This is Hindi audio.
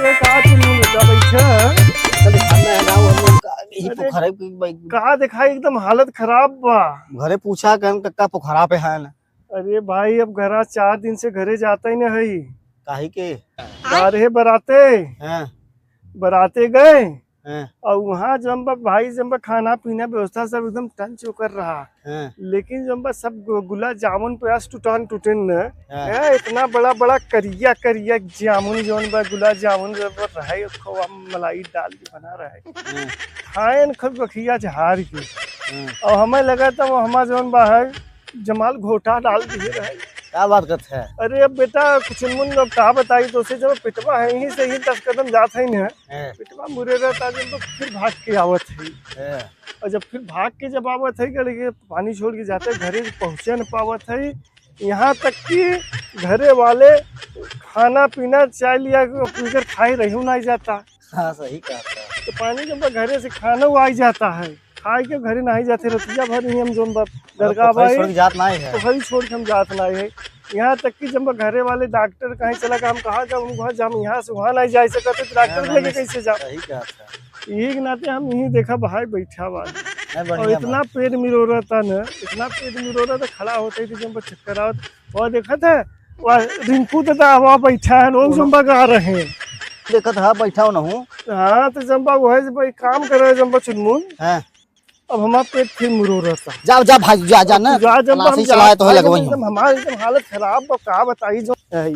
अरे का तुम बेटा बैठे चल खाना है ना वो यही अरे पोखरा पे का दिखाई एकदम हालत खराब बा। घरे पूछा कन कक्का पोखरा पे है ना अरे भाई अब घर 4 दिन से घरे जाता ही नहीं है। काहे के बारहे बराते हैं बराते गए हैं और वहाँ जम्बा भाई जम्बा खाना पीना व्यवस्था सब एकदम टन चोकर रहा। हैं लेकिन जम्बा सब गुलाब जामुन प्यास टूटन टूटन न हाँ। इतना बड़ा बड़ा करिया करिया जामुन जौन बा गुलाब जामुन रहे खोआ मलाई डाल के बना रहे हैं खाए न खूब बखिया झाड़ के हैं। और हमें लगा था वो हमारा जौन बा है जमाल घोटा डाल दिए रहे। क्या बात करते है अरे अब बेटा कुछ मुन अब कहा बताई तो से जब पिटवा है यहीं से ही 10 कदम जात है न हैं पिटवा मुरे रहता जब तो फिर भाग के आवत है। हैं और जब फिर भाग के जब आवत है कि पानी छोड़ के जाते घरे पहुँचे न पावत है। यहाँ तक कि घरे वाले खाना पीना चाय लिया पीकर खाए रहू नहीं जाता। हाँ सही कहा था तो पानी जब घरे से खाना वो आई जाता है खाए के घरे नहीं जाते रतिया भर ही हम जोन दरगाह भाई छोड़ के जात नहीं है तो वही छोड़ के हम जात नहीं है। यहाँ तक कि जब घरे वाले डॉक्टर कहीं चला हम कहा जब हम वहाँ जाम यहाँ से वहाँ नहीं जा सकते तो डॉक्टर लेके कैसे जाओ। सही कहा था यही के नाते हम यही देखा भाई बैठा हुआ नहीं और बढ़िया इतना पेट मिरो रहा था न इतना पेट मिरो रहा था खड़ा होते ही जब चक्कर आवत और देखा था वह रिंकू दादा वहाँ बैठा है लोग जम्बा गा रहे हैं। देखत है बैठा ना हूँ हाँ तो जम्बा वो है भाई काम कर रहे जम्बा चुनमुन हैं अब हमारा पेट फिर मुरो रहता जा जा भाई जा जा ना जा जम्बा हम चलाए तो है लगवाई एकदम हमारी एकदम हालत खराब बा का बताई जो है।